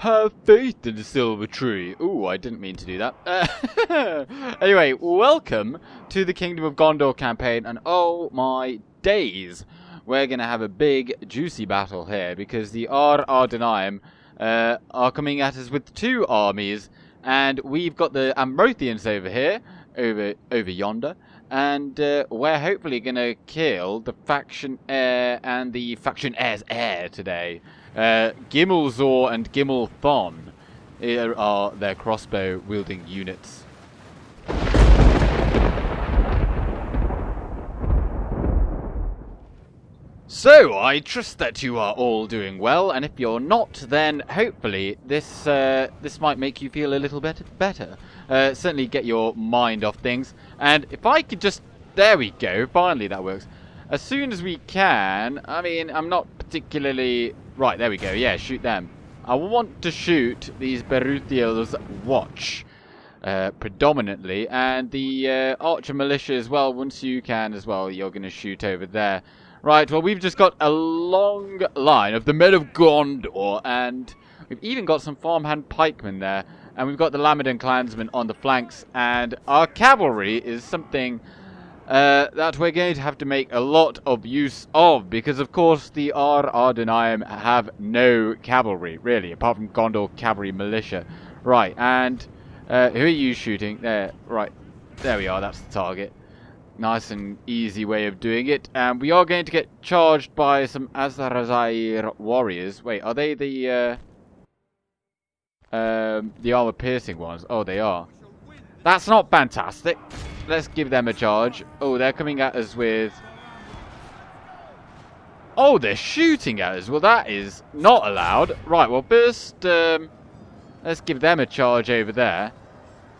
Have faith in the silver tree. Ooh, I didn't mean to do that. Anyway, welcome to the Kingdom of Gondor campaign, and oh my days, we're going to have a big, juicy battle here, because the Ardenheim are coming at us with two armies, and we've got the Amrothians over here, over yonder, and we're hopefully going to kill the faction heir and the faction heir's heir today. Gimmelzor and Gimmelthon are their crossbow wielding units. So, I trust that you are all doing well, and if you're not, then hopefully this might make you feel a little bit better. Certainly get your mind off things. And if I could just... There we go, finally that works. As soon as we can, I mean, I'm not particularly... Right, there we go, yeah, shoot them. I want to shoot these Beruthiel's watch, predominantly, and the archer militia as well, once you can as well, you're going to shoot over there. Right, well, we've just got a long line of the men of Gondor, and we've even got some farmhand pikemen there, and we've got the Lamedan clansmen on the flanks, and our cavalry is something that we're going to have to make a lot of use of, because of course the Ardenheim have no cavalry, really, apart from Gondor cavalry militia. Right, and who are you shooting? There, right, there we are, that's the target. Nice and easy way of doing it. And we are going to get charged by some Azarazair warriors. Wait, are they the armor-piercing ones? Oh, they are. That's not fantastic. Let's give them a charge. Oh, they're coming at us with... Oh, they're shooting at us. Well, that is not allowed. Right, well, first, let's give them a charge over there.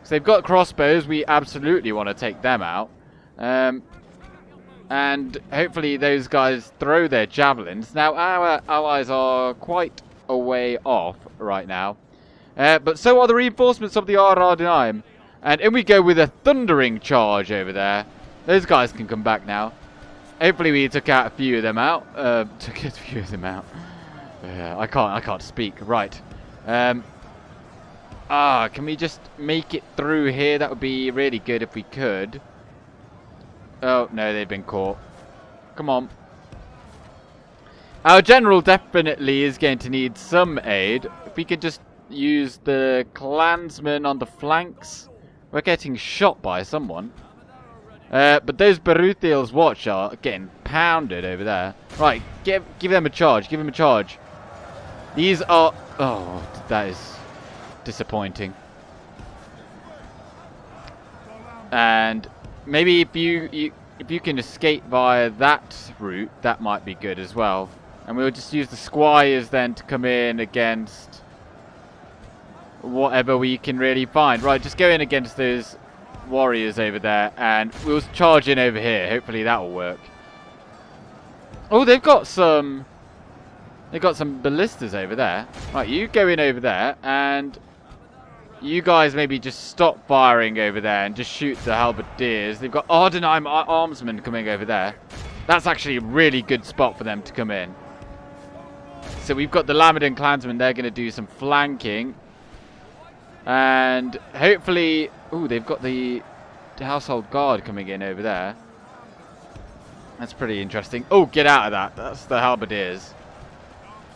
So they've got crossbows. We absolutely want to take them out. And hopefully those guys throw their javelins. Now, our allies are quite a way off right now. But so are the reinforcements of the Ardenheim. And in we go with a thundering charge over there. Those guys can come back now. Hopefully we took out a few of them out. I can't speak. Right. Can we just make it through here? That would be really good if we could. Oh, no, they've been caught. Come on. Our general definitely is going to need some aid. If we could just use the clansmen on the flanks. We're getting shot by someone. But those Beruthiel's watch are getting pounded over there. Right, give them a charge. Give them a charge. These are... Oh, that is disappointing. And... maybe if you can escape via that route, that might be good as well. And we'll just use the squires then to come in against whatever we can really find. Right, just go in against those warriors over there, and we'll charge in over here. Hopefully that will work. Oh, they've got some ballistas over there. Right, you go in over there, and you guys maybe just stop firing over there and just shoot the halberdiers. They've got Ardenheim armsmen coming over there. That's actually a really good spot for them to come in. So we've got the Lamedan clansmen. They're going to do some flanking. And hopefully... Ooh, they've got the household guard coming in over there. That's pretty interesting. Oh, get out of that. That's the halberdiers.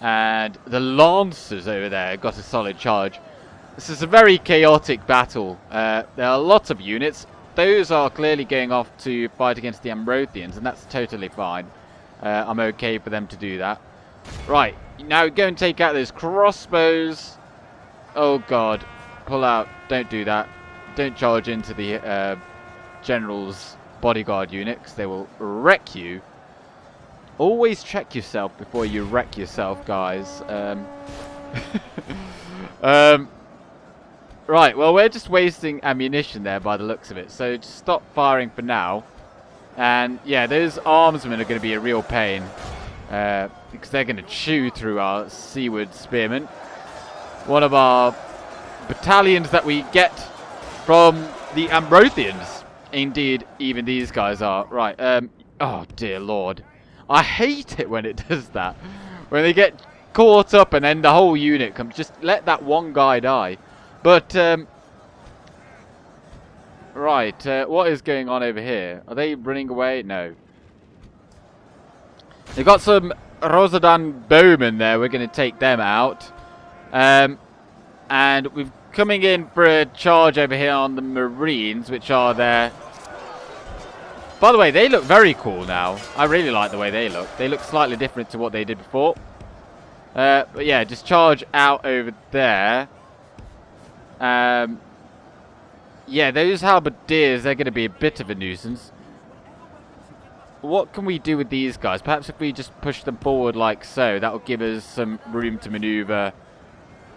And the lancers over there got a solid charge. This is a very chaotic battle. There are lots of units. Those are clearly going off to fight against the Amrothians, and that's totally fine. I'm okay for them to do that. Right, now go and take out those crossbows. Oh god, pull out. Don't do that. Don't charge into the general's bodyguard unit, because they will wreck you. Always check yourself before you wreck yourself, guys. Right, well, we're just wasting ammunition there by the looks of it. So just stop firing for now. And, yeah, those armsmen are going to be a real pain. Because they're going to chew through our seaward spearmen. One of our battalions that we get from the Amrothians. Indeed, even these guys are. Right, oh, dear lord. I hate it when it does that. When they get caught up and then the whole unit comes. Just let that one guy die. But, right, what is going on over here? Are they running away? No. They've got some Rosadan bowmen there. We're going to take them out. And we're coming in for a charge over here on the Marines, which are there. By the way, they look very cool now. I really like the way they look. They look slightly different to what they did before. But yeah, just charge out over there. Yeah, those halberdiers, they're going to be a bit of a nuisance. What can we do with these guys? Perhaps if we just push them forward like so, that will give us some room to maneuver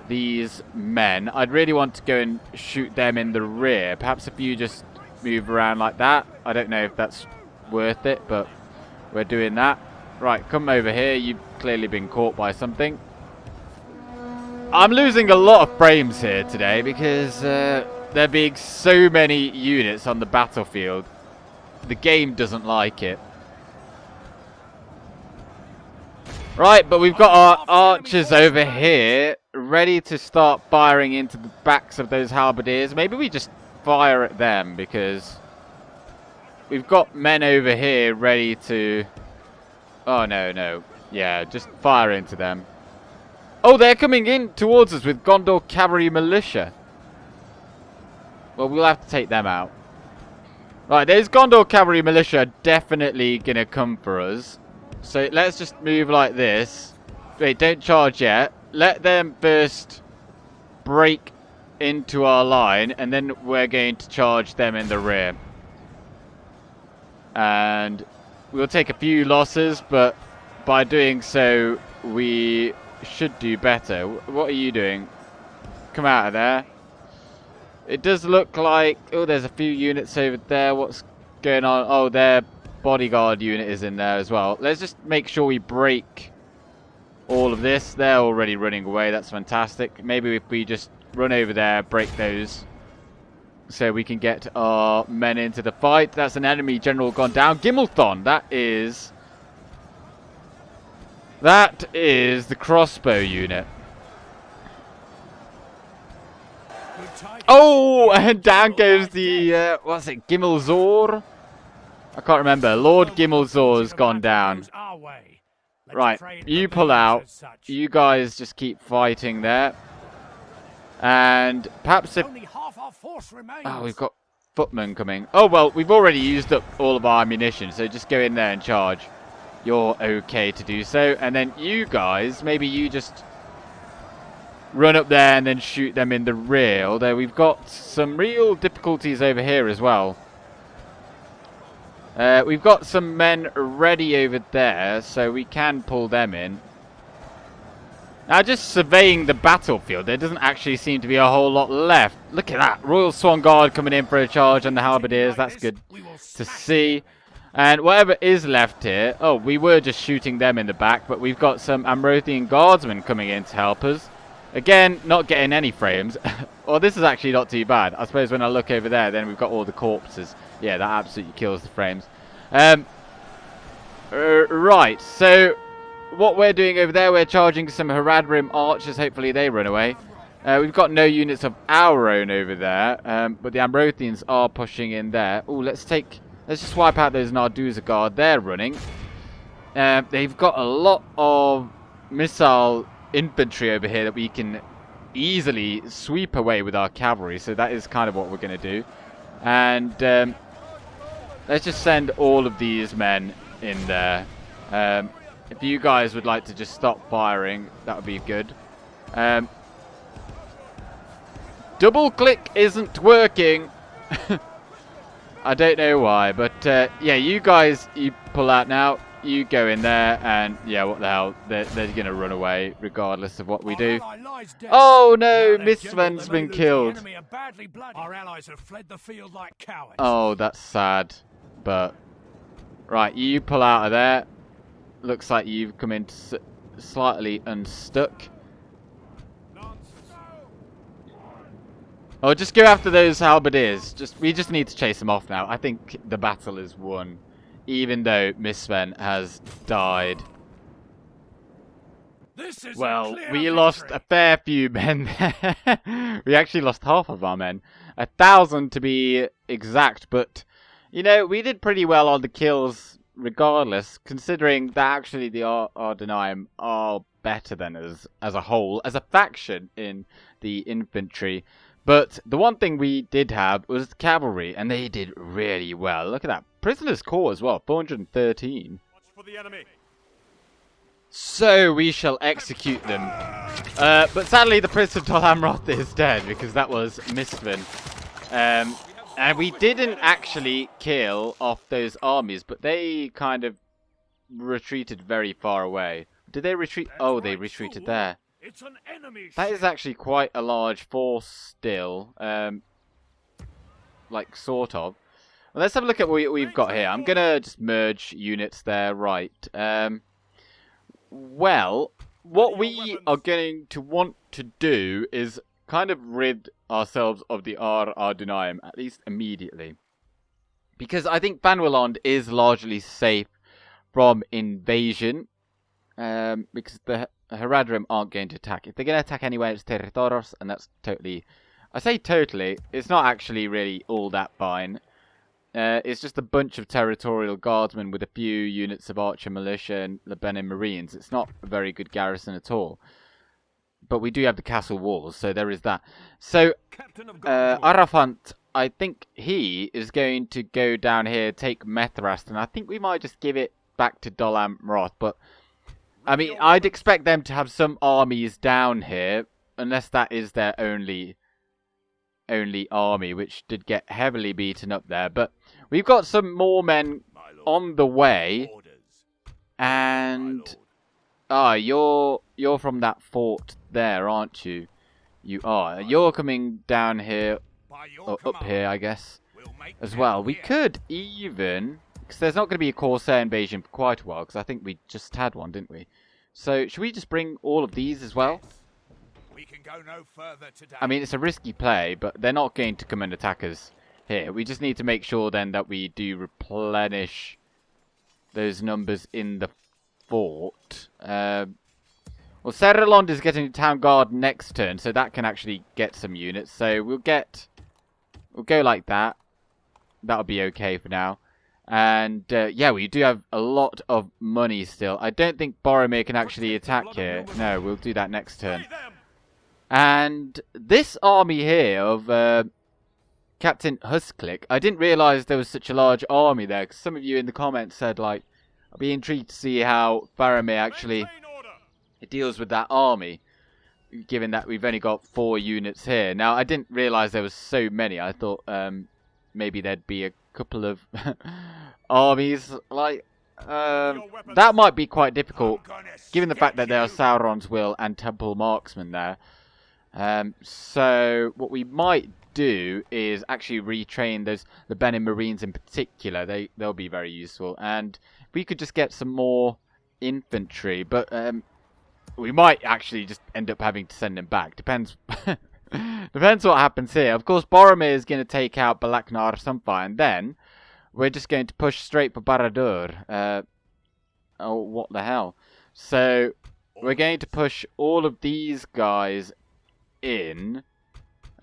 these men. I'd really want to go and shoot them in the rear. Perhaps if you just move around like that. I don't know if that's worth it, but we're doing that. Right, come over here. You've clearly been caught by something. I'm losing a lot of frames here today because there being so many units on the battlefield. The game doesn't like it. Right, but we've got our archers over here ready to start firing into the backs of those halberdiers. Maybe we just fire at them because we've got men over here ready to... Oh, no. Yeah, just fire into them. Oh, they're coming in towards us with Gondor cavalry militia. Well, we'll have to take them out. Right, those Gondor cavalry militia are definitely going to come for us. So let's just move like this. Wait, don't charge yet. Let them first break into our line, and then we're going to charge them in the rear. And we'll take a few losses, but by doing so, we should do better. What are you doing? Come out of there. It does look like... Oh, there's a few units over there. What's going on? Oh, their bodyguard unit is in there as well. Let's just make sure we break all of this. They're already running away. That's fantastic. Maybe if we just run over there, break those, so we can get our men into the fight. That's an enemy general gone down. Gimmelthon. That is the crossbow unit. Oh, and down goes the, what's it, Gimmelzor? I can't remember. Lord Gimmelzor's gone down. Right, you pull out. You guys just keep fighting there. And perhaps if... Oh, we've got footmen coming. Oh, well, we've already used up all of our ammunition, so just go in there and charge. You're okay to do so. And then you guys, maybe you just run up there and then shoot them in the rear. Although we've got some real difficulties over here as well. We've got some men ready over there, so we can pull them in. Now, just surveying the battlefield, there doesn't actually seem to be a whole lot left. Look at that. Royal Swan Guard coming in for a charge on the halberdiers. That's good to see. And whatever is left here... Oh, we were just shooting them in the back, but we've got some Amrothian guardsmen coming in to help us. Again, not getting any frames. Well, this is actually not too bad. I suppose when I look over there, then we've got all the corpses. Yeah, that absolutely kills the frames. Right, so... What we're doing over there, we're charging some Haradrim archers. Hopefully they run away. We've got no units of our own over there, but the Amrothians are pushing in there. Oh, let's just wipe out those Narduza Guard. They're running. They've got a lot of missile infantry over here that we can easily sweep away with our cavalry. So that is kind of what we're going to do. And let's just send all of these men in there. If you guys would like to just stop firing, that would be good. Double click isn't working. I don't know why, but yeah, you guys, you pull out now. You go in there, and yeah, what the hell? They're going to run away regardless of what we do. Oh no, Mithran's been killed. Our allies have fled the field like cowards. Oh, that's sad. But right, you pull out of there. Looks like you've come in slightly unstuck. Oh, just go after those halberdiers. We just need to chase them off now. I think the battle is won, even though Mithran has died. This is Well, a clear we lost victory. a fair few men there. We actually lost half of our men. 1,000 to be exact, but, you know, we did pretty well on the kills regardless, considering that actually the Ardenaim are better than us as a whole, as a faction in the infantry. But the one thing we did have was the cavalry, and they did really well. Look at that. Prisoners' corps as well, 413. Watch for the enemy. So we shall execute them. But sadly the Prince of Dol Amroth is dead because that was Mistvan. And we didn't actually kill off those armies, but they kind of retreated very far away. Did they retreat? Oh, they retreated there. It's an enemy That is actually quite a large force still. Like, sort of. Well, let's have a look at what we've got here. I'm going to just merge units there, right. Well, what we are going to want to do is kind of rid ourselves of the Ardenaim, at least immediately. Because I think Banwellond is largely safe from invasion. Because the Haradrim aren't going to attack. If they're going to attack anyway, it's Territoros, and that's totally... I say totally, it's not actually really all that fine. It's just a bunch of territorial guardsmen with a few units of archer militia and Lebanon Marines. It's not a very good garrison at all. But we do have the castle walls, so there is that. So, Arafant, I think he is going to go down here, take Methrast, and I think we might just give it back to Dol Amroth. But, I mean, I'd expect them to have some armies down here, unless that is their only army, which did get heavily beaten up there. But we've got some more men on the way, and you're from that fort there, aren't you? You are. You're coming down here, or up here, I guess, as well. We could even, because there's not going to be a Corsair invasion for quite a while, because I think we just had one, didn't we? So should we just bring all of these as well? We can go no further today. I mean, it's a risky play, but they're not going to come and attack us here. We just need to make sure then that we do replenish those numbers in the fort. Well, Serralond is getting town guard next turn, so that can actually get some units. So we'll go like that. That'll be okay for now. And yeah, we do have a lot of money still. I don't think Boromir can actually attack here. No, we'll do that next turn. And this army here of Captain Husklick, I didn't realise there was such a large army there, because some of you in the comments said, like, I'd be intrigued to see how Faramir actually deals with that army, given that we've only got 4 units here. Now, I didn't realise there was so many. I thought maybe there'd be a couple of armies, like... that might be quite difficult, given the fact that there are Sauron's Will and Temple Marksmen there. So what we might do is actually retrain the Lebanon Marines in particular. They'll be very useful, and we could just get some more infantry. But we might actually just end up having to send them back. Depends. Depends what happens here. Of course, Boromir is going to take out Balaknar Sunfire, and then we're just going to push straight for Barad-Dûr. Oh, what the hell? So we're going to push all of these guys in.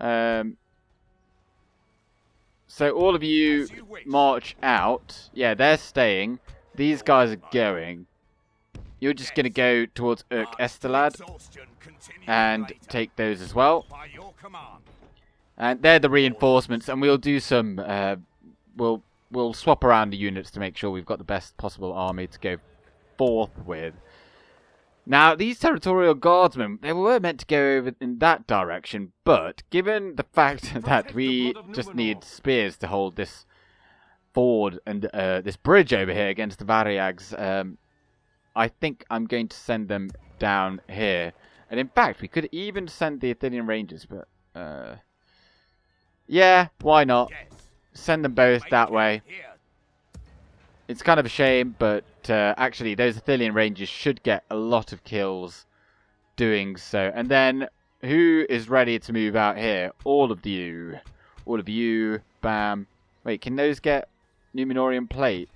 So all of you march out. Yeah, they're staying. These guys are going. You're just going to go towards Estelad and take those as well. And they're the reinforcements, and we'll do some. We'll swap around the units to make sure we've got the best possible army to go forth with. Now, these territorial guardsmen, they were meant to go over in that direction, but given the fact that we just need spears to hold this ford and this bridge over here against the Variags, I think I'm going to send them down here. And in fact, we could even send the Athenian Rangers, but yeah, why not? Send them both that way. It's kind of a shame, but actually those Athenian Rangers should get a lot of kills doing so. And then, who is ready to move out here? All of you. All of you. Bam. Wait, can those get Numenorian Plate?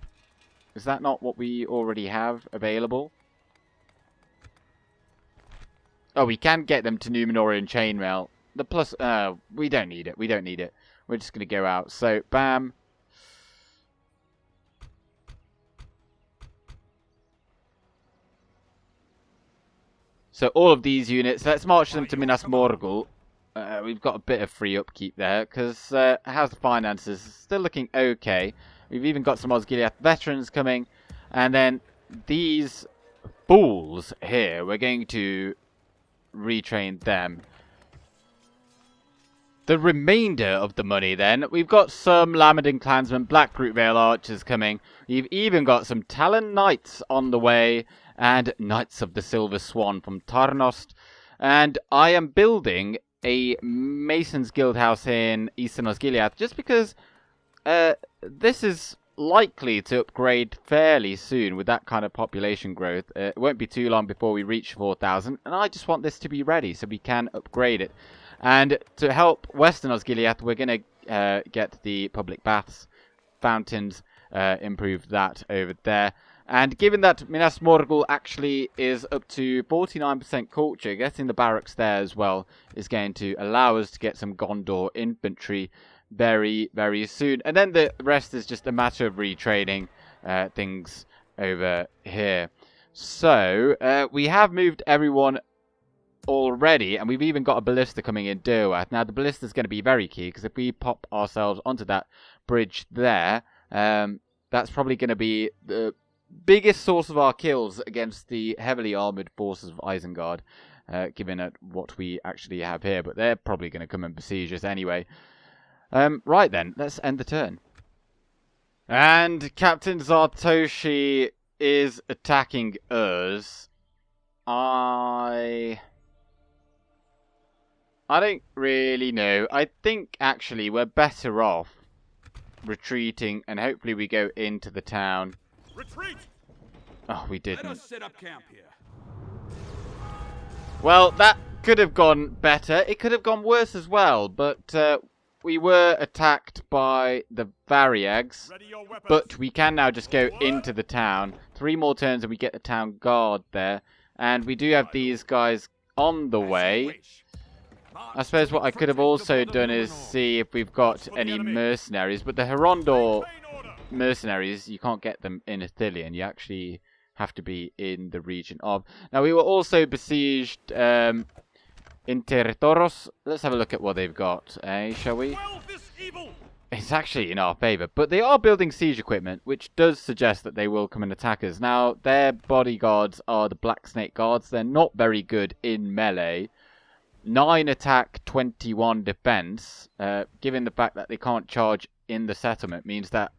Is that not what we already have available? Oh, we can get them to Númenórean chainmail. The plus, we don't need it. We don't need it. We're just going to go out. So, bam. So, all of these units, let's march them to Minas Morgul. We've got a bit of free upkeep there, because how's the finances? Still looking okay. We've even got some Osgiliath veterans coming. And then these fools here, we're going to retrain them. The remainder of the money then, we've got some Lamadin clansmen, Blackroot Vale archers coming. We've even got some Talon knights on the way, and Knights of the Silver Swan from Tarnost. And I am building a Mason's Guildhouse in Eastern Osgiliath, just because this is likely to upgrade fairly soon with that kind of population growth. It won't be too long before we reach 4,000, and I just want this to be ready so we can upgrade it. And to help Western Osgiliath, we're going to get the public baths, fountains, improve that over there. And given that Minas Morgul actually is up to 49% culture, getting the barracks there as well is going to allow us to get some Gondor infantry very, very soon. And then the rest is just a matter of retraining things over here. So, we have moved everyone already, and we've even got a ballista coming in Derwath. Now, the ballista is going to be very key, because if we pop ourselves onto that bridge there, that's probably going to be the biggest source of our kills against the heavily armoured forces of Isengard, given at what we actually have here. But they're probably going to come and besiege us anyway. Right then, let's end the turn. And Captain Zartoshi is attacking us. I don't really know. I think actually we're better off retreating, and hopefully we go into the town. Retreat! Oh, we didn't. Let us set up camp here. Well, that could have gone better. It could have gone worse as well, but we were attacked by the Variags. But we can now just go into the town. 3 more turns and we get the town guard there. And we do have these guys on the way. I suppose what I could have also done is see if we've got any mercenaries. But the Hirondor mercenaries, you can't get them in Ithilien. You actually have to be in the region of. Now, we were also besieged in Territoros. Let's have a look at what they've got, shall we? It's actually in our favour, but they are building siege equipment, which does suggest that they will come and attack us. Now, their bodyguards are the Black Snake Guards. They're not very good in melee. 9 attack, 21 defense. Given the fact that they can't charge in the settlement, means that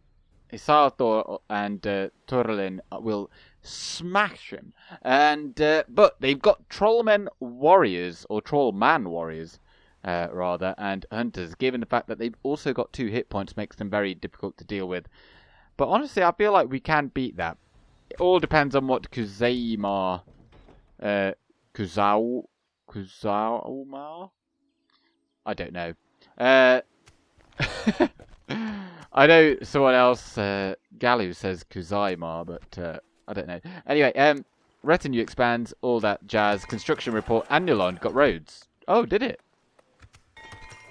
Isarthor and Turlin will smash him. And but they've got Trollmen warriors, or Trollman warriors, rather, and hunters. Given the fact that they've also got 2 hit points, makes them very difficult to deal with. But honestly, I feel like we can beat that. It all depends on what Kuzaima, Kuzauma? I don't know. I know someone else, Galu says Kuzaima, but I don't know. Anyway, retinue expands, all that jazz. Construction report. Anduin got roads. Oh, did it?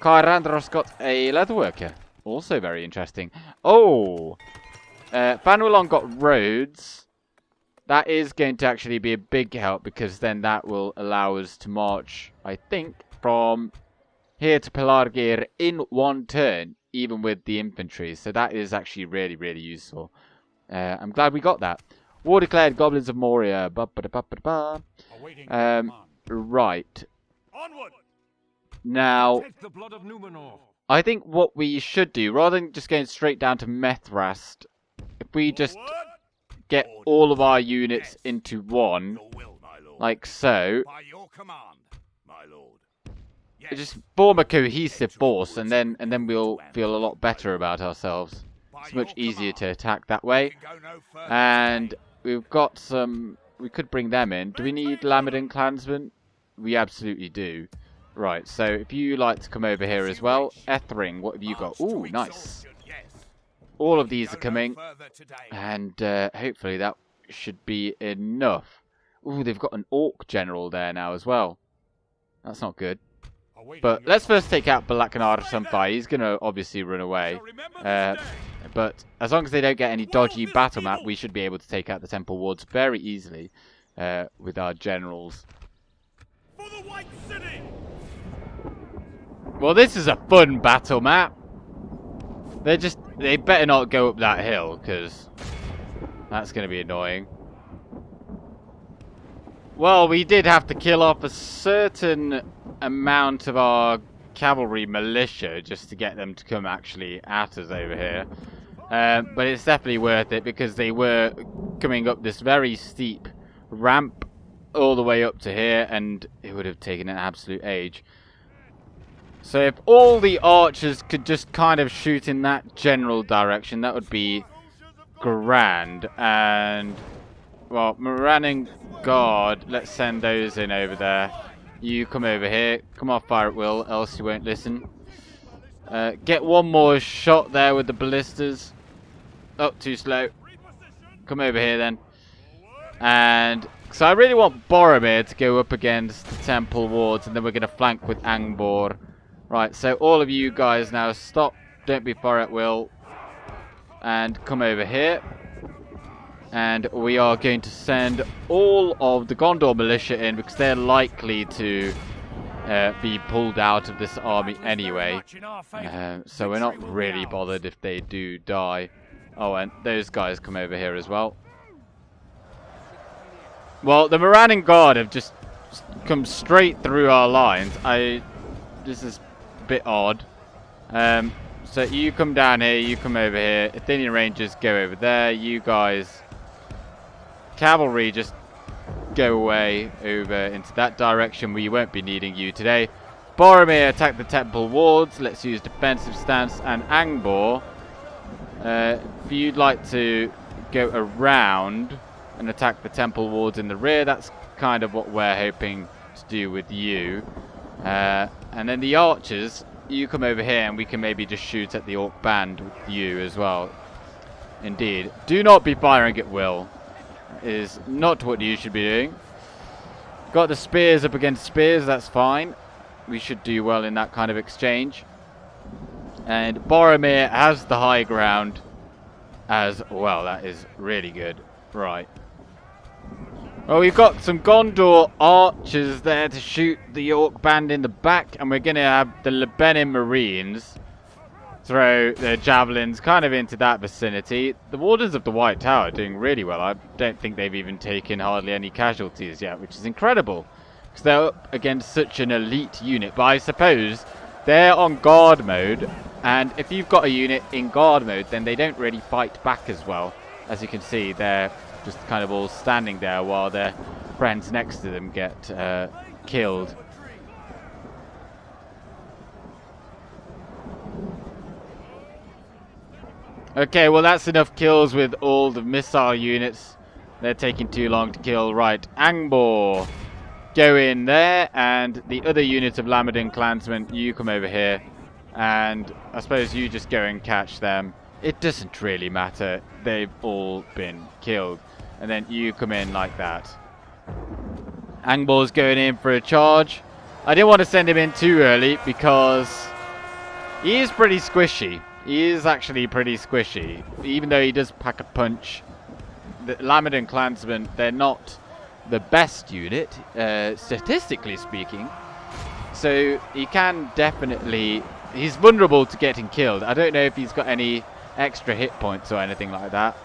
Cair Andros got a leatherworker. Also very interesting. Oh! Fanwilon got roads. That is going to actually be a big help, because then that will allow us to march, I think, from here to Pelargir in 1 turn, even with the infantry. So that is actually really, really useful. I'm glad we got that. War declared, Goblins of Moria. Right. Onward! Now, Take the blood of Númenor. I think what we should do, rather than just going straight down to Methrast, if we just get all of our units into one, like so, By your command, my lord. just form a cohesive force, and then we'll feel a lot better about ourselves. It's much easier to attack that way. And we've got some. We could bring them in. Do we need Lamadin clansmen? We absolutely do. Right, so if you like to come over here as well. Ethring, what have you got? Ooh, nice. All of these are coming. And hopefully that should be enough. Ooh, they've got an Orc general there now as well. That's not good. But let's first take out Balakanar Sunfire. He's going to obviously run away. But as long as they don't get any dodgy battle map, we should be able to take out the Temple Wards very easily with our generals. For the White City! Well, this is a fun battle map. They better not go up that hill, because that's going to be annoying. Well, we did have to kill off a certain amount of our cavalry militia just to get them to come actually at us over here. But it's definitely worth it because they were coming up this very steep ramp all the way up to here, and it would have taken an absolute age. So if all the archers could just kind of shoot in that general direction, that would be grand. And, well, Moran and Guard, let's send those in over there. You come over here. Come off fire at will, else you won't listen. Get one more shot there with the ballistas. Oh, too slow. Come over here then. And so I really want Boromir to go up against the Temple Wards, and then we're going to flank with Angbor. Right, so all of you guys now stop. Don't be far at will. And come over here. And we are going to send all of the Gondor militia in because they're likely to be pulled out of this army anyway. So we're not really bothered if they do die. Oh, and those guys come over here as well. Well, the Moran and Guard have just come straight through our lines. This is a bit odd. So you come down here, you come over here. Athenian Rangers go over there. You guys, cavalry, just go away over into that direction. We won't be needing you today. Boromir, attack the Temple Wards. Let's use defensive stance. And Angbor, if you'd like to go around and attack the Temple Wards in the rear, that's kind of what we're hoping to do with you. And then the archers, you come over here and we can maybe just shoot at the Orc band with you as well. Indeed. Do not be firing at will. It is not what you should be doing. Got the spears up against spears, that's fine. We should do well in that kind of exchange. And Boromir has the high ground as well. That is really good. Right. Well, we've got some Gondor archers there to shoot the Orc band in the back, and we're going to have the Lebanon Marines throw their javelins kind of into that vicinity. The Wardens of the White Tower are doing really well. I don't think they've even taken hardly any casualties yet, which is incredible, because they're up against such an elite unit. But I suppose they're on guard mode, and if you've got a unit in guard mode, then they don't really fight back as well. As you can see, they're just kind of all standing there while their friends next to them get killed. Okay, well that's enough kills with all the missile units. They're taking too long to kill. Right, Angbor, go in there, and the other unit of Lamadin clansmen, you come over here, and I suppose you just go and catch them. It doesn't really matter. They've all been killed. And then you come in like that. Angbor's going in for a charge. I didn't want to send him in too early because he is pretty squishy. He is actually pretty squishy. Even though he does pack a punch. The Lamadin clansmen, they're not the best unit, statistically speaking. So he can definitely... He's vulnerable to getting killed. I don't know if he's got any extra hit points or anything like that.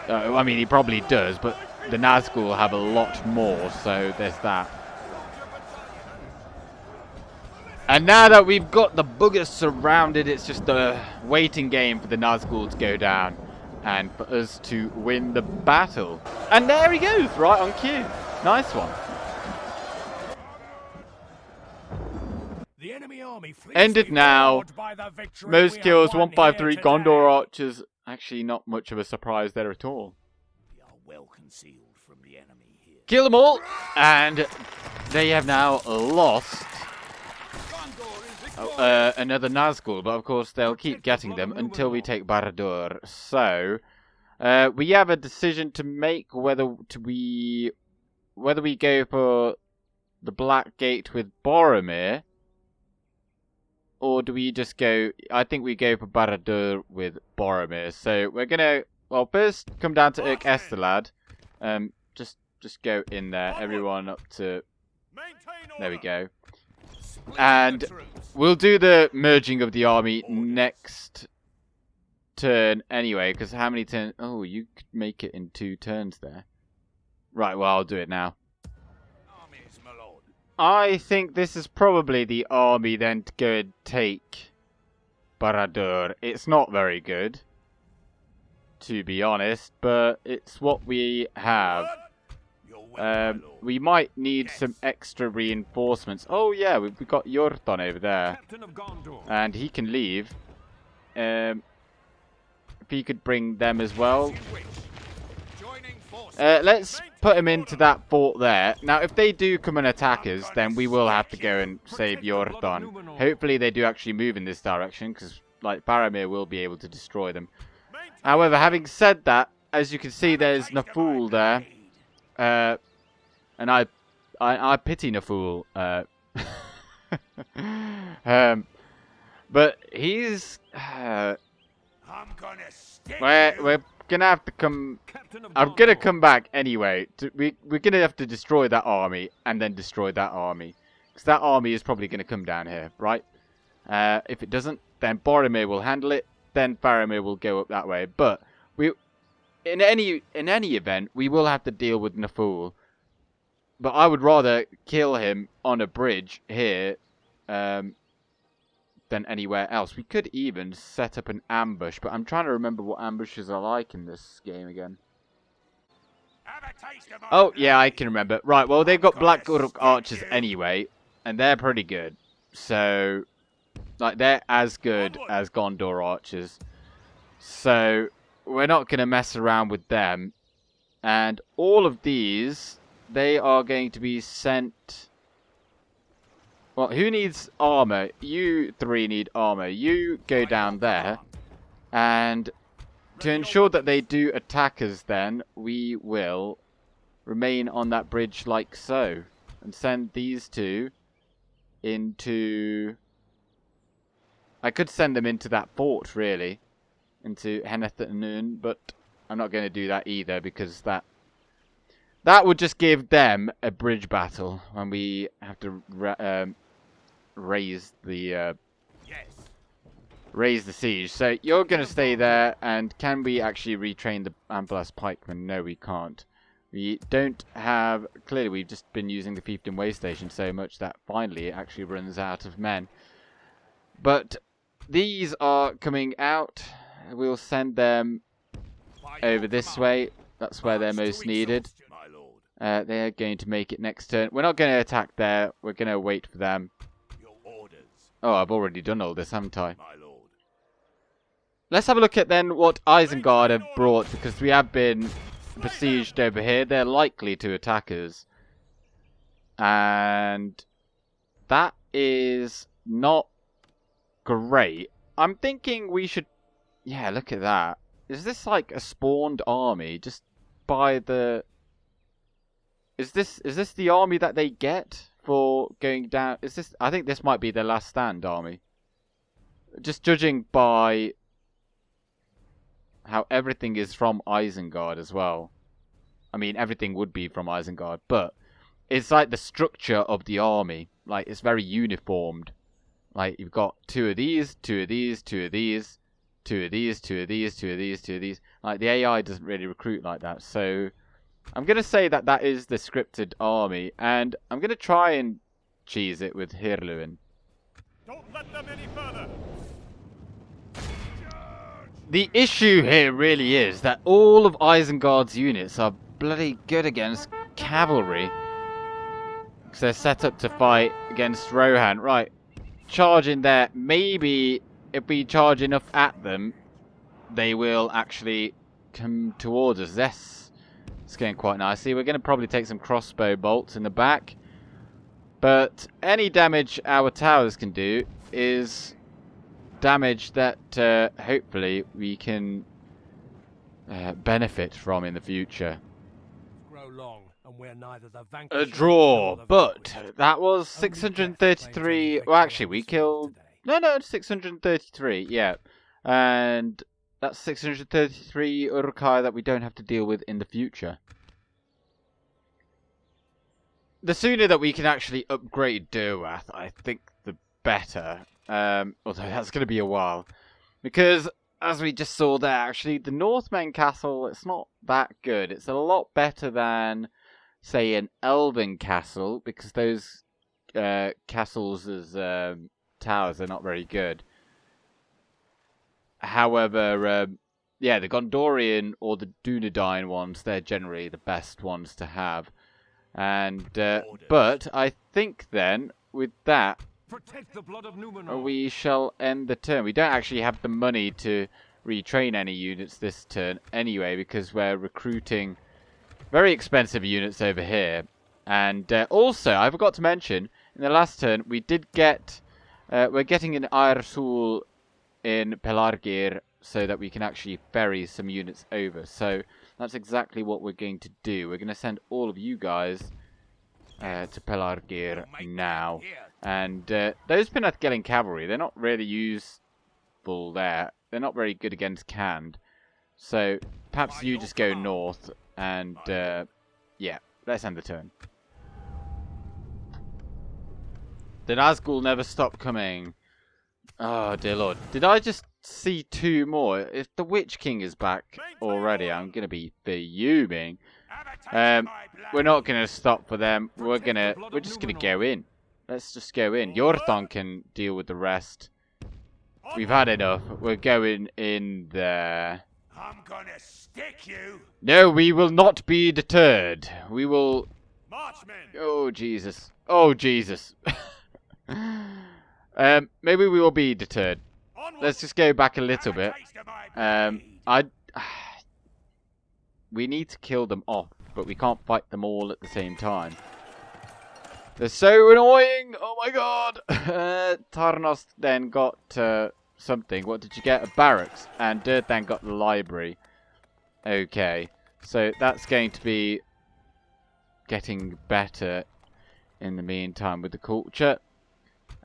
I mean, he probably does, but the Nazgul have a lot more, so there's that. And now that we've got the boogers surrounded, it's just a waiting game for the Nazgul to go down and for us to win the battle. And there he goes, right on cue. Nice one. The enemy army Ended now. Most kills, 153 Gondor archers. Actually, not much of a surprise there at all. We are well concealed from the enemy here. Kill them all, and they have now lost another Nazgul, but of course they'll keep getting them until we take Barad-Dûr. So we have a decision to make whether we go for the Black Gate with Boromir? Or do we just go... I think we go for Barad-Dûr with Boromir. So we're going to... Well, first come down to Uruk-hai. Just go in there. Everyone up to... There we go. And we'll do the merging of the army next turn anyway. Because how many turns... Oh, you could make it in 2 turns there. Right, well, I'll do it now. I think this is probably the army then to go and take Barad-Dûr. It's not very good, to be honest, but it's what we have. We might need some extra reinforcements. Oh yeah, we've got Iorthon over there, and he can leave. If he could bring them as well. Let's put him into that fort there. Now, if they do come and attack us, then we will have to go and save Iorthon. Hopefully they do actually move in this direction, because like Faramir will be able to destroy them. However, having said that, as you can see, there's Nafool there. And I pity Nafool. But he's... we're gonna have to come... I'm gonna come back anyway. We're gonna have to destroy that army and then destroy that army. Because that army is probably gonna come down here, right? If it doesn't, then Boromir will handle it. Then Faramir will go up that way. But in any event, we will have to deal with Nafool. But I would rather kill him on a bridge here than anywhere else. We could even set up an ambush, but I'm trying to remember what ambushes are like in this game again. Oh, yeah, I can remember. Right, well, they've got Black Uruk archers anyway, and they're pretty good. So, like, they're as good as Gondor archers. So, we're not going to mess around with them. And all of these... They are going to be sent... Well, who needs armor? You 3 need armor. You go down there. And to ensure that they do attack us then, we will remain on that bridge like so. And send these 2 into... I could send them into that fort, really. Into Denethor, but I'm not going to do that either, because that would just give them a bridge battle when we have to raise the siege. So you're going to stay there, and can we actually retrain the Amblast pikemen? No, we can't. We don't have... Clearly, we've just been using the Fiefdom Way Station so much that finally it actually runs out of men. But these are coming out. We'll send them over this way. That's where they're most needed. They're going to make it next turn. We're not going to attack there. We're going to wait for them. Oh, I've already done all this, haven't I? Let's have a look at then what Isengard have brought, because we have been besieged over here. They're likely to attack us. And that is not great. I'm thinking we should... Yeah, look at that. Is this like a spawned army just by the... Is this the army that they get for going down? Is this? I think this might be their last stand army. Just judging by how everything is from Isengard as well. I mean, everything would be from Isengard, but it's like the structure of the army. Like, it's very uniformed. Like, you've got 2 of these, 2 of these, 2 of these, 2 of these, 2 of these, 2 of these, 2 of these. Like, the AI doesn't really recruit like that, so... I'm going to say that that is the scripted army, and I'm going to try and cheese it with Hirluin. Don't let them any further. The issue here really is that all of Isengard's units are bloody good against cavalry. Because they're set up to fight against Rohan. Right, charge in there. Maybe if we charge enough at them, they will actually come towards us. Yes. It's going quite nicely. We're going to probably take some crossbow bolts in the back. But any damage our towers can do is damage that hopefully we can benefit from in the future. Grow long, And we're neither the A vanquished draw, nor the but vanquished. that was Only death 633. claims any Well, actually, victory on we this field killed. today. No, 633. Yeah, and that's 633 Uruk-hai that we don't have to deal with in the future. The sooner that we can actually upgrade Derwath, I think the better. Although that's going to be a while, because as we just saw there, actually the Northmenn castle, it's not that good. It's a lot better than, say, an Elven castle, because those castles as towers are not very good. However, yeah, the Gondorian or the Dunedain ones, they're generally the best ones to have. And but I think then with that Protect the blood of Numenor. we shall end the turn. We don't actually have the money to retrain any units this turn anyway, because we're recruiting very expensive units over here. And also, I forgot to mention, in the last turn we did get we're getting an Airsul in Pelargir so that we can actually ferry some units over. So that's exactly what we're going to do. We're going to send all of you guys to Pelargir now. And those Penathgelin cavalry, they're not really useful there. They're not very good against Khand. So perhaps you just go north and yeah, let's end the turn. The Nazgul never stop coming. Oh dear lord. Did I just see two more? If the Witch King is back already, I'm going to be fuming. We're not going to stop for them. We're just going to go in. Let's just go in. Iorthon can deal with the rest. We've had enough. We're going in there. I'm gonna stick you. No, we will not be deterred. We will... Marchmen. Oh, Jesus. Oh, Jesus. Maybe we will be deterred. Let's just go back a little bit. We need to kill them off, but we can't fight them all at the same time. They're so annoying! Oh my god! Tarnos then got something. What did you get? A barracks. And Dirt then got the library. Okay. So that's going to be getting better in the meantime with the culture.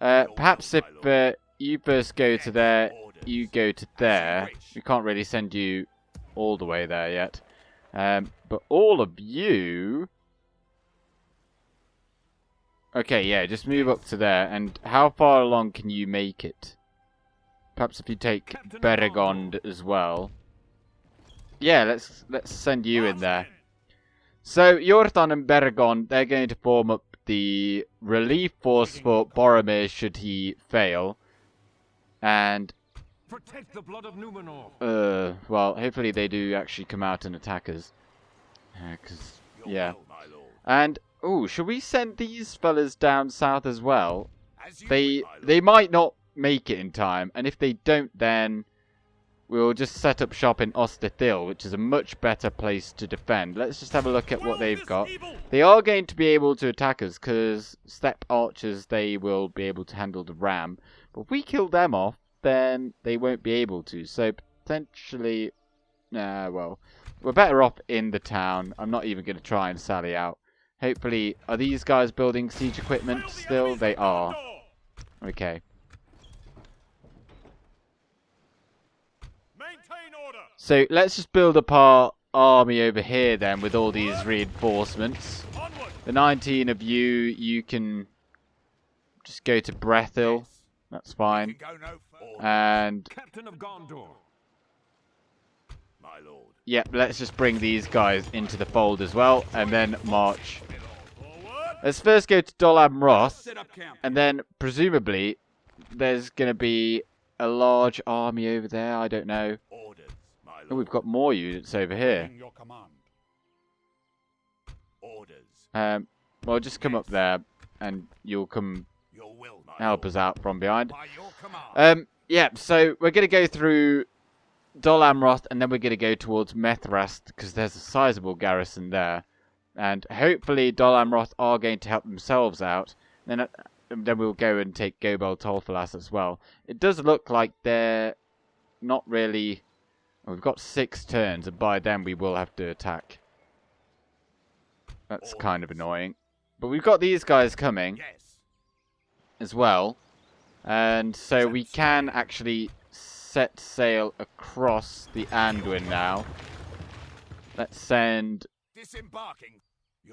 Perhaps if you first go to there, you go to there. We can't really send you all the way there yet. But all of you... Okay, yeah, just move up to there. And how far along can you make it? Perhaps if you take Beregond as well. Yeah, let's send you in there. So, Iorthon and Beregond, they're going to form up the relief force for Boromir should he fail. And... Protect the blood of Numenor. Well, hopefully they do actually come out and attack us. Because, yeah. And... oh, should we send these fellas down south as well? They might not make it in time, and if they don't, then we'll just set up shop in Osterthil, which is a much better place to defend. Let's just have a look at what they've got. They are going to be able to attack us, because steppe archers, they will be able to handle the ram. But if we kill them off, then they won't be able to. So potentially, well, we're better off in the town. I'm not even going to try and sally out. Hopefully, are these guys building siege equipment still? They are. Okay. So let's just build up our army over here then with all these reinforcements. The 19 of you, you can just go to Brethil. That's fine. And Captain of Gondor. My lord. Yep, let's just bring these guys into the fold as well, and then march. Let's first go to Dol Amroth, and then presumably there's going to be a large army over there. I don't know. Oh, we've got more units over here. Well, just come up there, and you'll come help us out from behind. Yeah, so we're going to go through Dol Amroth, and then we're going to go towards Methrast, because there's a sizable garrison there. And hopefully Dol Amroth are going to help themselves out. Then we'll go and take Gobel Tolfalas as well. It does look like they're not really... We've got 6 turns, and by then we will have to attack. That's kind of annoying. But we've got these guys coming as well. And so we can actually set sail across the Anduin now. Let's send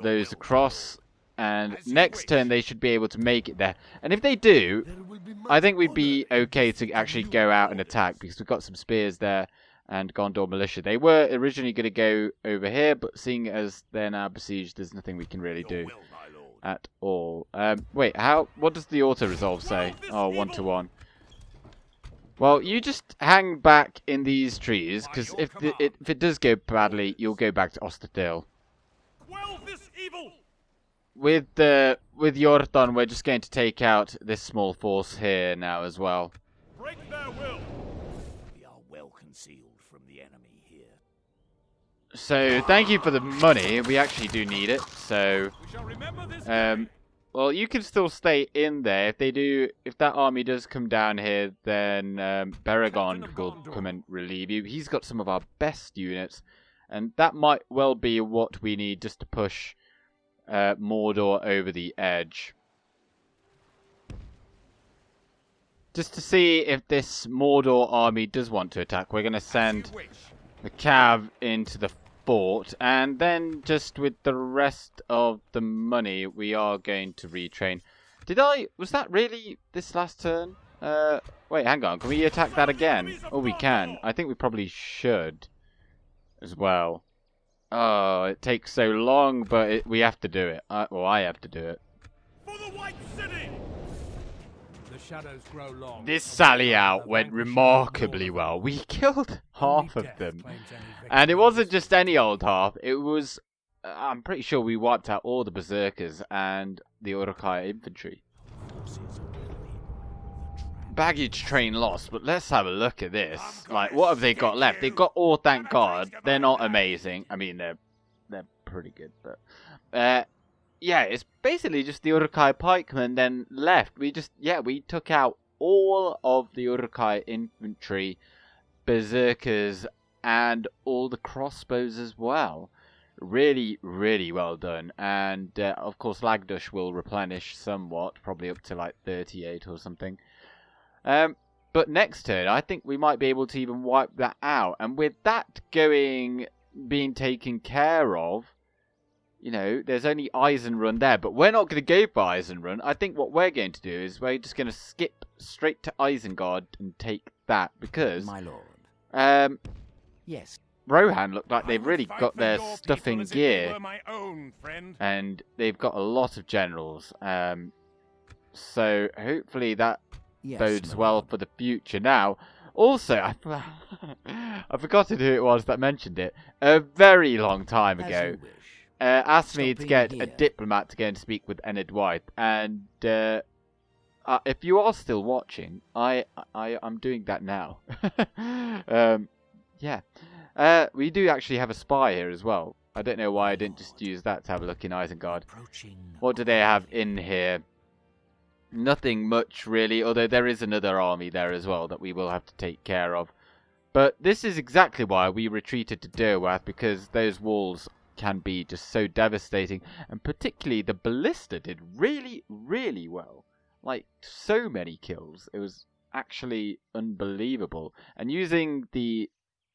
those across. And next turn they should be able to make it there. And if they do, I think we'd be okay to actually go out and attack. Because we've got some spears there. And Gondor militia. They were originally going to go over here. But seeing as they're now besieged, there's nothing we can really do at all. Wait, what does the auto-resolve say? Oh, 1-to-1. Well, you just hang back in these trees. Because if it does go badly, you'll go back to Ostadil. With Iorthon, we're just going to take out this small force here now as well. Break their will. We are well concealed from the enemy here. So thank you for the money. We actually do need it. So, well, you can still stay in there. If that army does come down here, then Beregond will come and relieve you. He's got some of our best units, and that might well be what we need just to push Mordor over the edge. Just to see if this Mordor army does want to attack, we're going to send the cav into the fort, and then just with the rest of the money, we are going to retrain. Was that really this last turn? Wait, hang on, can we attack that again? Oh, we can. I think we probably should as well. Oh, it takes so long, but we have to do it. Well, I have to do it. For the White City! The shadows grow long. This sally out went remarkably well. We killed half of them. And it wasn't just any old half. It was, I'm pretty sure we wiped out all the berserkers and the Uruk-hai infantry. Baggage train lost, but let's have a look at this. Like, what have they got left? They've got all, thank God. They're not amazing. I mean, they're pretty good, but yeah, it's basically just the Uruk-hai pikemen then left. We took out all of the Uruk-hai infantry, berserkers, and all the crossbows as well. Really, really well done. And of course, Lagdush will replenish somewhat, probably up to like 38 or something. But next turn, I think we might be able to even wipe that out. And with that being taken care of, you know, there's only Isenrun there. But we're not going to go for Isenrun. I think what we're going to do is we're just going to skip straight to Isengard and take that. Because, my lord. Yes. Rohan look like they've really got their stuff in gear. And they've got a lot of generals. So hopefully that bodes well for the future. Now, also, I've forgotten who it was that mentioned it. A very long time ago, asked me to get a diplomat to go and speak with Enid White. And if you are still watching, I'm doing that now. Yeah. We do actually have a spy here as well. I don't know why I didn't just use that to have a look in Isengard. What do they have in here? Nothing much, really, although there is another army there as well that we will have to take care of. But this is exactly why we retreated to Derwath, because those walls can be just so devastating. And particularly the ballista did really, really well. Like, so many kills. It was actually unbelievable. And using the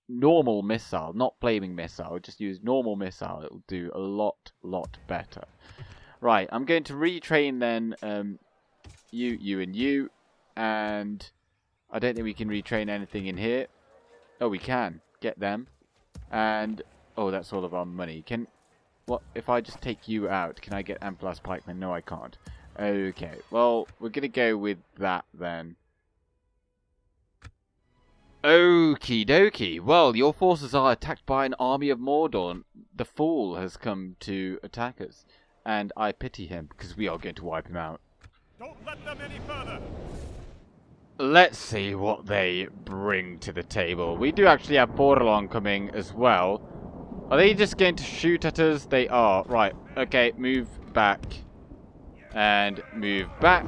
normal missile, not flaming missile, just use normal missile, it will do a lot better. Right, I'm going to retrain then you and you, and I don't think we can retrain anything in here. Oh, we can get them, and oh, that's all of our money. What if I just take you out? Can I get Amplas pikemen? No, I can't. Okay, well, we're gonna go with that then. Okie dokie. Well, your forces are attacked by an army of Mordor. The fool has come to attack us, and I pity him because we are going to wipe him out. Don't let them any further. Let's see what they bring to the table. We do actually have Boromir coming as well. Are they just going to shoot at us? They are. Right. Okay, move back. And move back.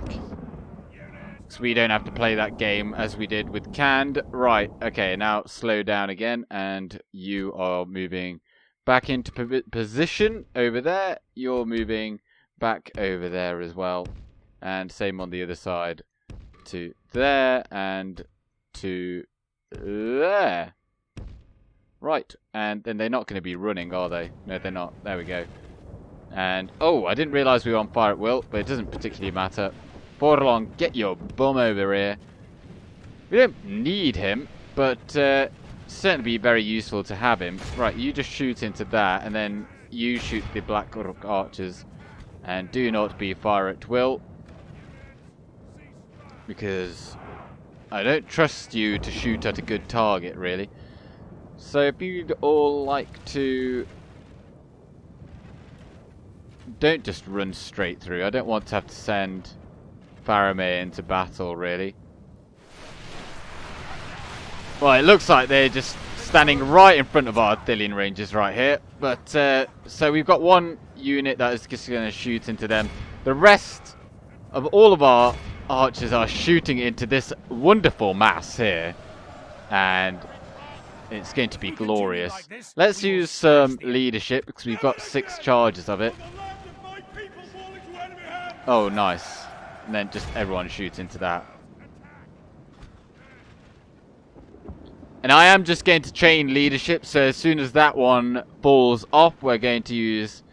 So we don't have to play that game as we did with Khand. Right. Okay, now slow down again. And you are moving back into position over there. You're moving back over there as well. And same on the other side. To there and to there. Right, and then they're not going to be running, are they? No, they're not. There we go. And, oh, I didn't realise we were on fire at will, but it doesn't particularly matter. Borlong, get your bum over here. We don't need him, but certainly be very useful to have him. Right, you just shoot into that, and then you shoot the black Uruk archers. And do not be fire at will. Because I don't trust you to shoot at a good target, really. So if you'd all like to... Don't just run straight through. I don't want to have to send Faramir into battle, really. Well, it looks like they're just standing right in front of our Arthurian Rangers right here. But, so we've got one unit that is just going to shoot into them. The rest of all of our archers are shooting into this wonderful mass here. And it's going to be glorious. Let's use some leadership because we've got 6 charges of it. Oh, nice. And then just everyone shoots into that. And I am just going to chain leadership, so as soon as that one falls off, we're going to use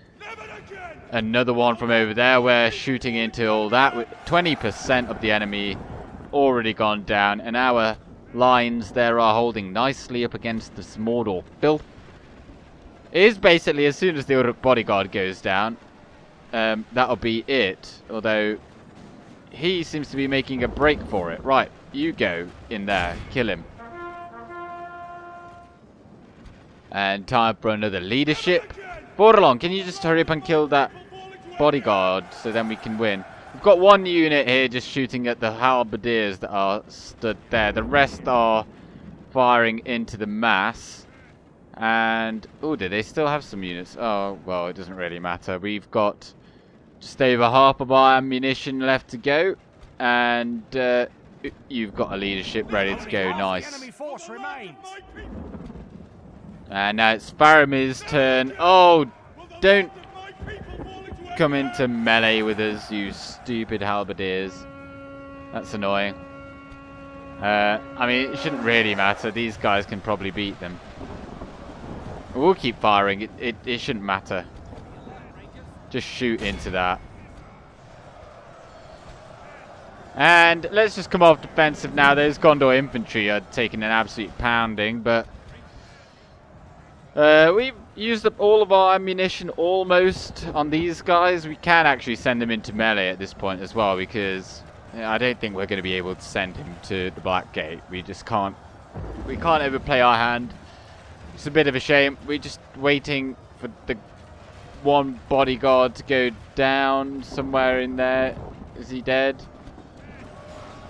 another one from over there. We're shooting into all that with 20% of the enemy already gone down, and our lines there are holding nicely up against this Mordor filth. It is basically as soon as the Uruk bodyguard goes down, that'll be it. Although he seems to be making a break for it. Right, you go in there, kill him. And time for another leadership. Borlong, can you just hurry up and kill that bodyguard so then we can win? We've got one unit here just shooting at the halberdiers that are stood there. The rest are firing into the mass. And, oh, do they still have some units? Oh, well, it doesn't really matter. We've got just over half of our ammunition left to go. And you've got a leadership ready to go. Nice. And now it's Faramir's turn. Oh, don't come into melee with us, you stupid halberdiers. That's annoying. I mean, it shouldn't really matter. These guys can probably beat them. We'll keep firing. It shouldn't matter. Just shoot into that. And let's just come off defensive now. Those Gondor infantry are taking an absolute pounding, but we've used up all of our ammunition almost on these guys. We can actually send them into melee at this point as well, because I don't think we're going to be able to send him to the Black Gate. We just can't. We can't overplay our hand. It's a bit of a shame. We're just waiting for the one bodyguard to go down somewhere in there. Is he dead?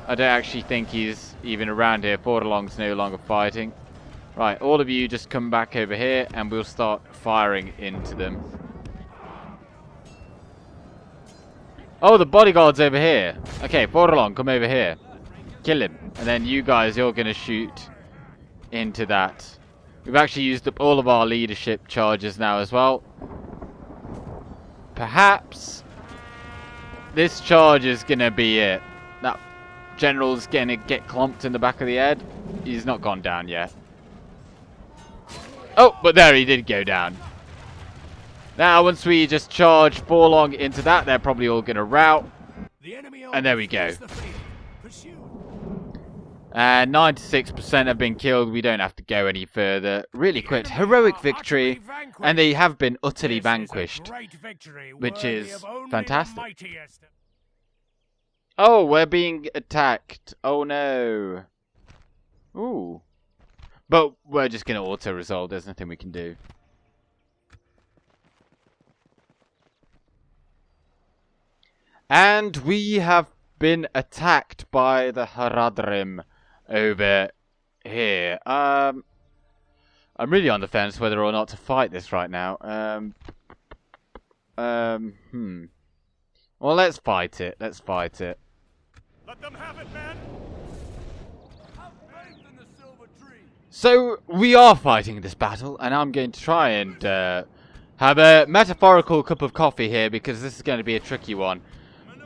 I don't actually think he's even around here. Fordelong's no longer fighting. Right, all of you just come back over here and we'll start firing into them. Oh, the bodyguard's over here. Okay, Fordelong, come over here. Kill him. And then you guys, you're going to shoot into that. We've actually used up all of our leadership charges now as well. Perhaps this charge is going to be it. That general's going to get clomped in the back of the head. He's not gone down yet. Oh, but there he did go down. Now, once we just charge Forlong into that, they're probably all going to rout. And there we go. And 96% have been killed. We don't have to go any further. Really quick. Heroic victory. And they have been utterly vanquished. Which is fantastic. Oh, we're being attacked. Oh, no. Ooh. But we're just going to auto-resolve. There's nothing we can do. And we have been attacked by the Haradrim over here. I'm really on the fence whether or not to fight this right now. Well, let's fight it. Let's fight it. Let them have it, man. So, we are fighting this battle, and I'm going to try and have a metaphorical cup of coffee here, because this is going to be a tricky one.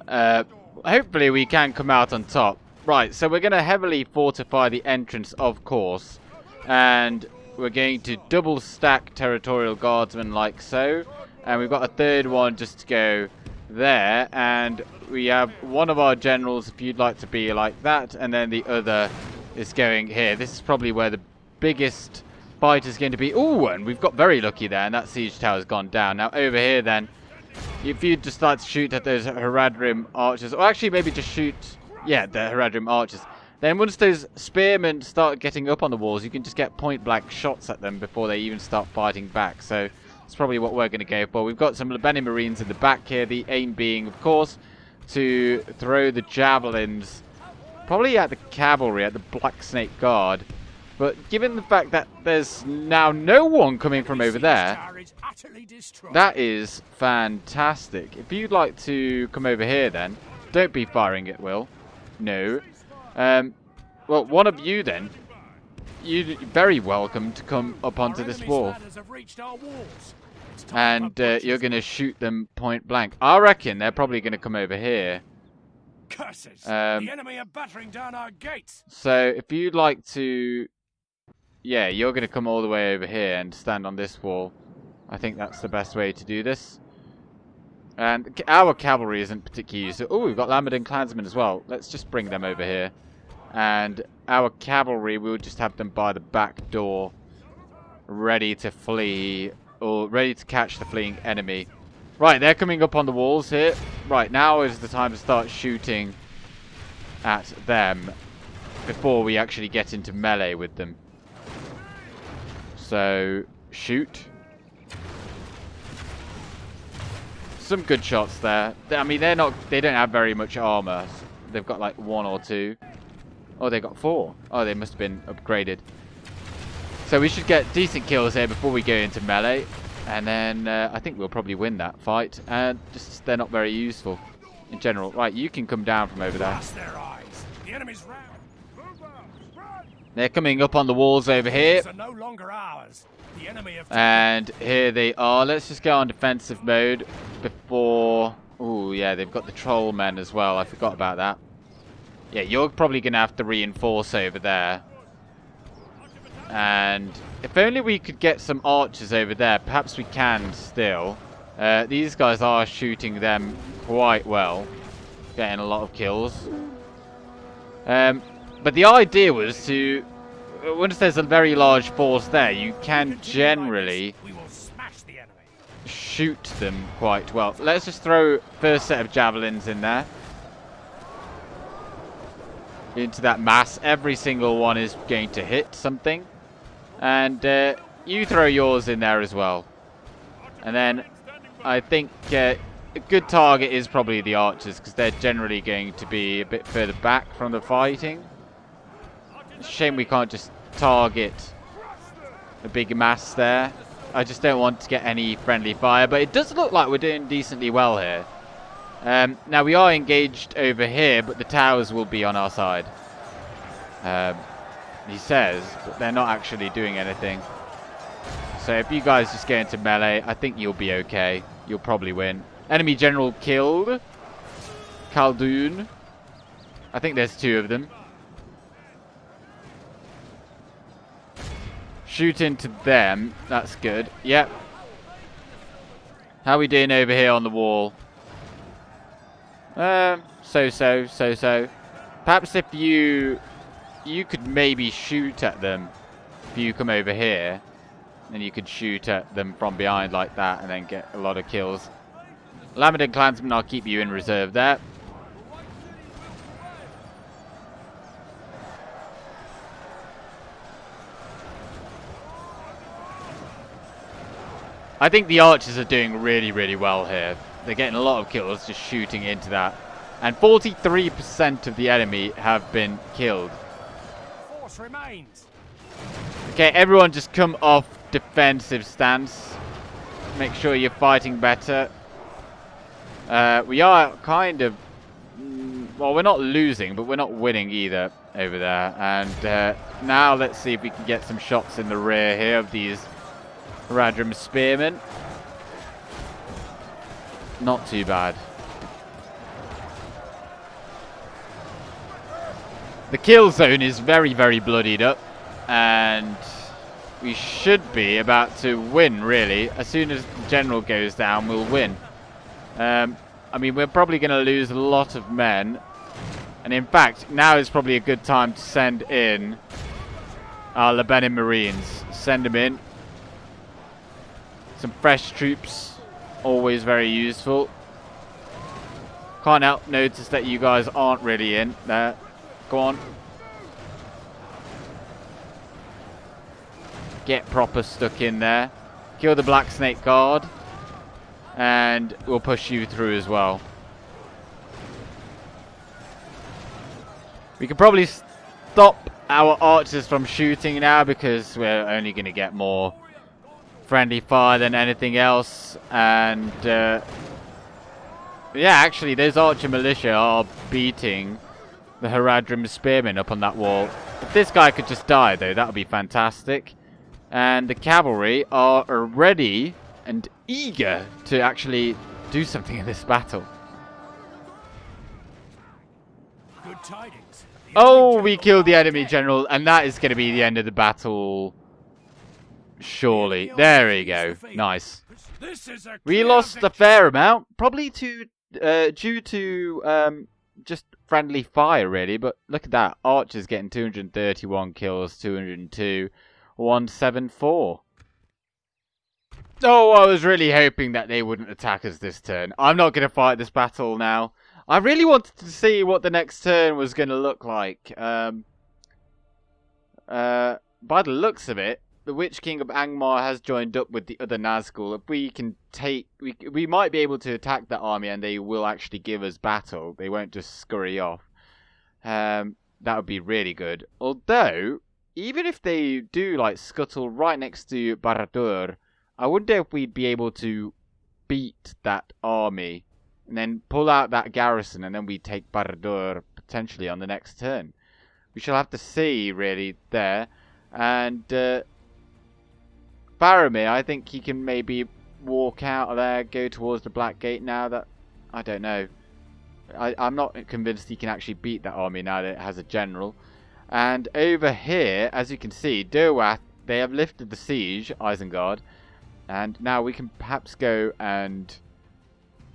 Hopefully we can come out on top. Right, so we're going to heavily fortify the entrance, of course, and we're going to double stack territorial guardsmen like so, and we've got a third one just to go there, and we have one of our generals, if you'd like to be like that, and then the other is going here. This is probably where the biggest fight is going to be. Ooh, and we've got very lucky there, and that siege tower has gone down. Now over here then, if you just start to shoot at those Haradrim archers, or actually maybe just shoot, yeah, the Haradrim archers, then once those spearmen start getting up on the walls, you can just get point blank shots at them before they even start fighting back. So that's probably what we're going to go for. We've got some Lebeni Marines in the back here, the aim being, of course, to throw the javelins probably at the cavalry, at the Black Snake Guard. But given the fact that there's now no one coming from over there, that is fantastic. If you'd like to come over here then, don't be firing at will. No. Well, one of you then, you're very welcome to come up onto this wall. And you're going to shoot them point blank. I reckon they're probably going to come over here. Curses! The enemy are battering down our gates. So if you'd like to... Yeah, you're going to come all the way over here and stand on this wall. I think that's the best way to do this. And our cavalry isn't particularly used to... Oh, we've got Lambert clansmen as well. Let's just bring them over here. And our cavalry, we'll just have them by the back door, ready to flee, or ready to catch the fleeing enemy. Right, they're coming up on the walls here. Right, now is the time to start shooting at them before we actually get into melee with them. So, shoot. Some good shots there. I mean, they don't have very much armor. They've got like 1 or 2. Oh, they got 4. Oh, they must have been upgraded. So we should get decent kills here before we go into melee. And then I think we'll probably win that fight. And just they're not very useful in general. Right, you can come down from over there. Their eyes. The enemy's round. They're coming up on the walls over here. Are no longer ours. The enemy have And here they are. Let's just go on defensive mode before... Oh, yeah, they've got the troll men as well. I forgot about that. Yeah, you're probably going to have to reinforce over there. And if only we could get some archers over there. Perhaps we can still. These guys are shooting them quite well. Getting a lot of kills. But the idea was to... Once there's a very large force there, you can generally shoot them quite well. Let's just throw first set of javelins in there. Into that mass. Every single one is going to hit something. And you throw yours in there as well. And then I think a good target is probably the archers, because they're generally going to be a bit further back from the fighting. It's a shame we can't just target a big mass there. I just don't want to get any friendly fire, but it does look like we're doing decently well here. Now we are engaged over here, but the towers will be on our side. He says, but they're not actually doing anything. So if you guys just get into melee, I think you'll be okay. You'll probably win. Enemy general killed. Khaldun. I think there's 2 of them. Shoot into them. That's good. Yep. How are we doing over here on the wall? So. Perhaps if you could maybe shoot at them. If you come over here, then you could shoot at them from behind like that and then get a lot of kills. Lambert clansmen, I'll keep you in reserve there. I think the archers are doing really, really well here. They're getting a lot of kills just shooting into that. And 43% of the enemy have been killed. Force remains. Okay, everyone just come off defensive stance. Make sure you're fighting better. We are kind of... well, we're not losing, but we're not winning either. over there. And now let's see if we can get some shots in the rear here of these Haradrim spearmen. Not too bad. The kill zone is very, very bloodied up. And we should be about to win, really. As soon as the general goes down, we'll win. I mean, we're probably going to lose a lot of men. And in fact, now is probably a good time to send in our Lebanon Marines. Send them in. Some fresh troops. Always very useful. Can't help notice that you guys aren't really in there. Go on. Get proper stuck in there. Kill the Black Snake Guard. And we'll push you through as well. We can probably stop our archers from shooting now because we're only going to get more friendly fire than anything else. And yeah, actually those archer militia are beating the Haradrim spearmen up on that wall. If this guy could just die though, that would be fantastic. And the cavalry are ready and eager to actually do something in this battle. Good tidings. Oh, we killed the enemy general, and that is going to be the end of the battle. Surely. There we go. Nice. We lost a fair amount, probably due to just friendly fire, really. But look at that. Archers getting 231 kills, 202, 174. Oh, I was really hoping that they wouldn't attack us this turn. I'm not going to fight this battle now. I really wanted to see what the next turn was going to look like. By the looks of it, the Witch King of Angmar has joined up with the other Nazgul. If we can take... We might be able to attack that army and they will actually give us battle. They won't just scurry off. That would be really good. Although, even if they do like scuttle right next to Barad-Dûr, I wonder if we'd be able to beat that army and then pull out that garrison and then we take Barad-Dûr potentially on the next turn. We shall have to see, really, there. And Faramir, I think he can maybe walk out of there, go towards the Black Gate now that... I don't know. I'm not convinced he can actually beat that army now that it has a general. And over here, as you can see, Derwath, they have lifted the siege, Isengard. And now we can perhaps go and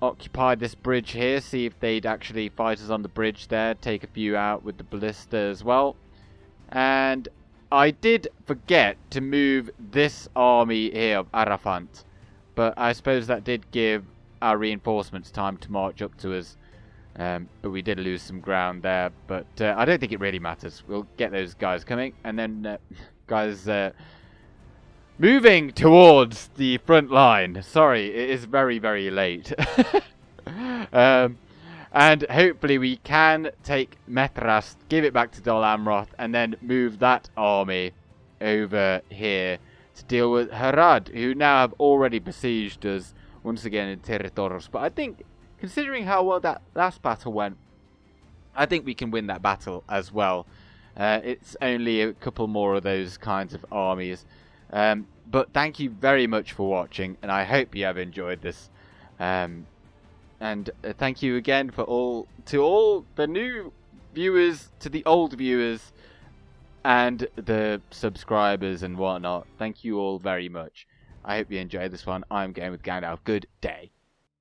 occupy this bridge here, see if they'd actually fight us on the bridge there, take a few out with the ballista as well. And I did forget to move this army here of Arafant, but I suppose that did give our reinforcements time to march up to us. But we did lose some ground there, but I don't think it really matters. We'll get those guys coming, and then guys moving towards the front line. Sorry, it is very, very late. And hopefully we can take Methrast, give it back to Dol Amroth, and then move that army over here to deal with Harad, who now have already besieged us once again in Territoros. But I think, considering how well that last battle went, I think we can win that battle as well. It's only a couple more of those kinds of armies. But thank you very much for watching, and I hope you have enjoyed this. And thank you again to all the new viewers, to the old viewers, and the subscribers and whatnot. Thank you all very much. I hope you enjoyed this one. I'm going with Gandalf. Good day.